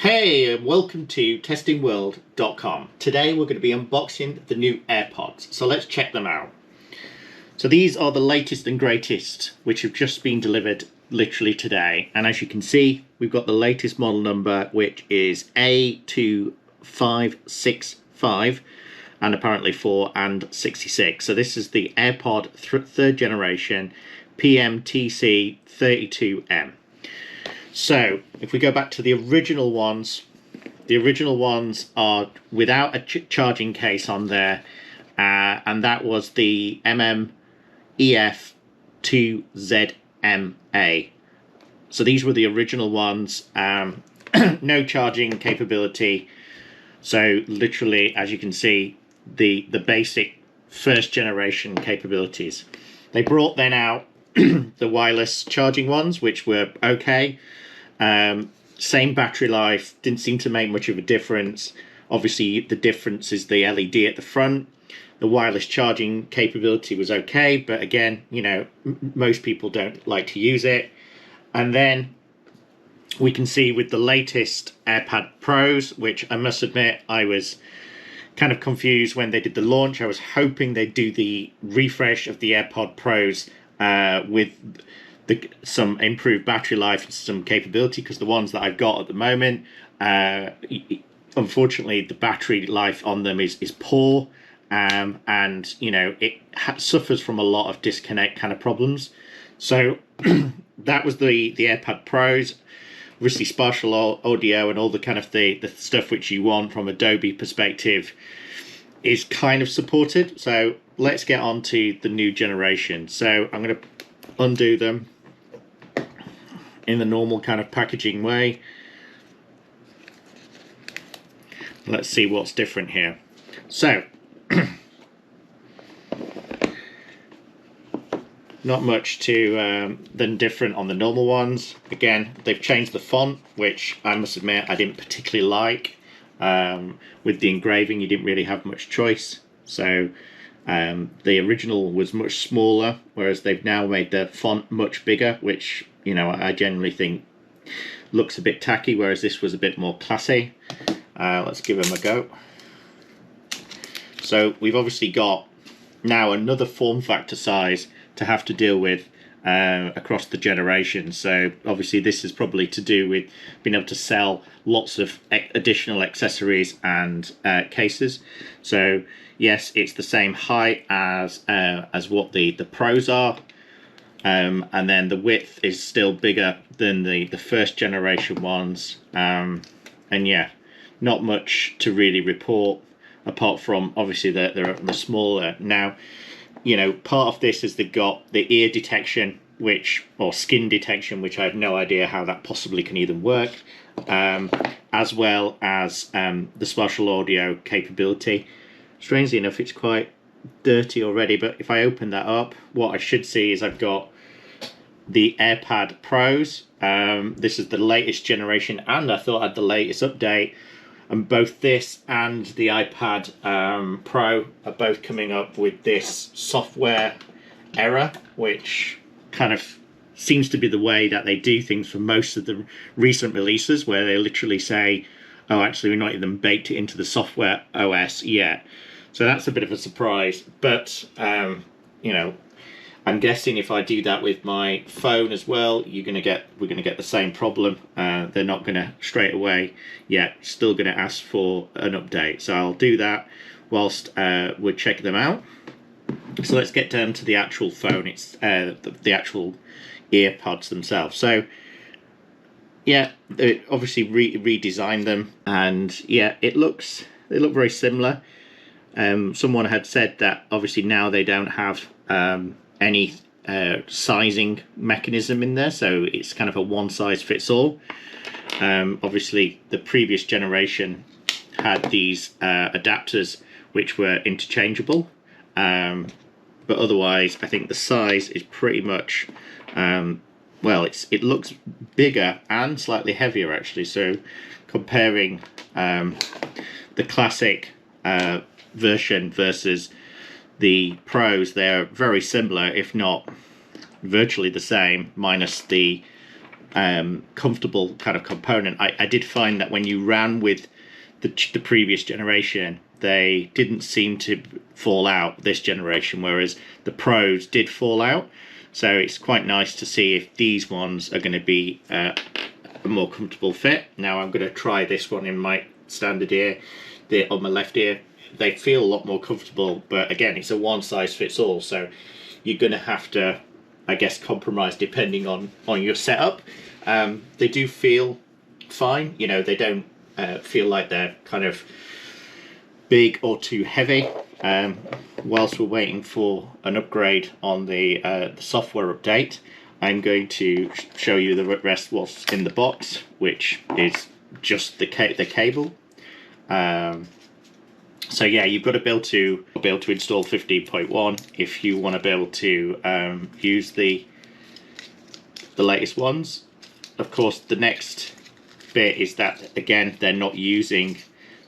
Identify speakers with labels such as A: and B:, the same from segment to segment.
A: Hey, and welcome to testingworld.com. Today we're going to be unboxing the new AirPods, so let's check them out. So these are the latest and greatest, which have just been delivered literally today. And as you can see, we've got the latest model number, which is A2565, and apparently 4 and 66. So this is the AirPod third generation PMTC 32M. So if we go back to the original ones are without a charging case on there, and that was the MMEF2ZMA. So these were the original ones, no charging capability. So literally, as you can see, the basic first generation capabilities. They brought then out the wireless charging ones, which were okay. Same battery life, didn't seem to make much of a difference. Obviously, the difference is the LED at the front. The wireless charging capability was okay, but again, you know, most people don't like to use it. And then we can see with the latest AirPod Pros, which I must admit I was kind of confused when they did the launch. I was hoping they'd do the refresh of the AirPod Pros with some improved battery life and some capability, because the ones that I've got at the moment, unfortunately the battery life on them is poor, and you know, it suffers from a lot of disconnect kind of problems. So that was the AirPod Pros. Obviously spatial audio and all the kind of the stuff which you want from Adobe perspective is kind of supported. So let's get on to the new generation. So I'm going to undo them in the normal kind of packaging way. Let's see what's different here. So not much than different on the normal ones. Again, they've changed the font, which I must admit I didn't particularly like. With the engraving, you didn't really have much choice. So the original was much smaller, whereas they've now made the font much bigger, which, you know, I generally think looks a bit tacky, whereas this was a bit more classy. Let's give them a go. So we've obviously got now another form factor size to have to deal with across the generations. So obviously this is probably to do with being able to sell lots of additional accessories and cases. So yes, it's the same height as what the Pros are, and then the width is still bigger than the first generation ones, and yeah, not much to really report apart from obviously they're smaller. Now, you know, part of this is they've got the ear detection, or skin detection, which I have no idea how that possibly can even work, as well as the spatial audio capability. Strangely enough, it's quite dirty already, but if I open that up, what I should see is I've got the AirPod Pros. This is the latest generation, and I thought I had the latest update. And both this and the iPad Pro are both coming up with this software error, which kind of seems to be the way that they do things for most of the recent releases, where they literally say, oh, actually, we're not even baked it into the software OS yet. So that's a bit of a surprise. But, you know, I'm guessing if I do that with my phone as well, we're going to get the same problem. They're not going to straight away yet, still going to ask for an update. So I'll do that whilst we check them out. So let's get down to the actual phone. It's the actual AirPods themselves. So yeah, they obviously redesigned them, and yeah, they look very similar. Someone had said that obviously now they don't have any sizing mechanism in there, so it's kind of a one size fits all. Obviously the previous generation had these adapters which were interchangeable, but otherwise I think the size is pretty much well, it looks bigger and slightly heavier actually. So comparing the classic version versus the Pros, they're very similar, if not virtually the same, minus the comfortable kind of component. I did find that when you ran with the previous generation, they didn't seem to fall out this generation, whereas the Pros did fall out. So it's quite nice to see if these ones are going to be a more comfortable fit. Now I'm going to try this one in my standard ear, on my left ear. They feel a lot more comfortable, but again, it's a one size fits all, so you're going to have to, I guess, compromise depending on your setup. They do feel fine, you know, they don't feel like they're kind of big or too heavy. Whilst we're waiting for an upgrade on the software update, I'm going to show you the rest what's in the box, which is just the cable. So yeah, you've got to be able to install 15.1 if you want to be able to use the latest ones. Of course, the next bit is that, again, they're not using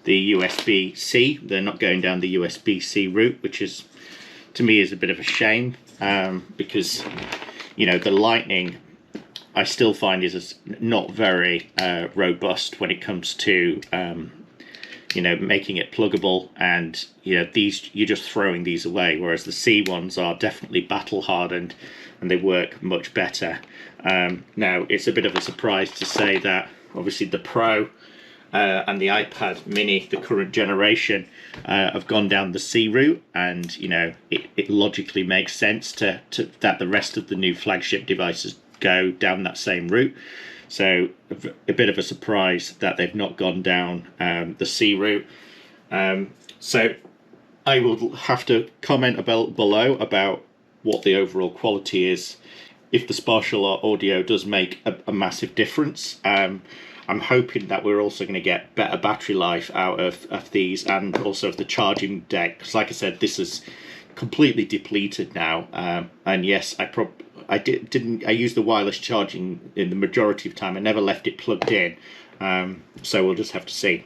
A: the USB-C. They're not going down the USB-C route, which is, to me, is a bit of a shame, because, you know, the Lightning I still find is not very robust when it comes to you know, making it pluggable, and you know, these, you're just throwing these away, whereas the C ones are definitely battle hardened and they work much better. Now it's a bit of a surprise to say that obviously the Pro and the iPad Mini, the current generation, have gone down the C route, and you know, it logically makes sense to that the rest of the new flagship devices go down that same route. So a bit of a surprise that they've not gone down the C route. So I will have to comment below about what the overall quality is, if the spatial audio does make a massive difference. I'm hoping that we're also going to get better battery life out of these, and also of the charging deck, because like I said, this is completely depleted now. And yes, I used the wireless charging in the majority of time. I never left it plugged in, so we'll just have to see.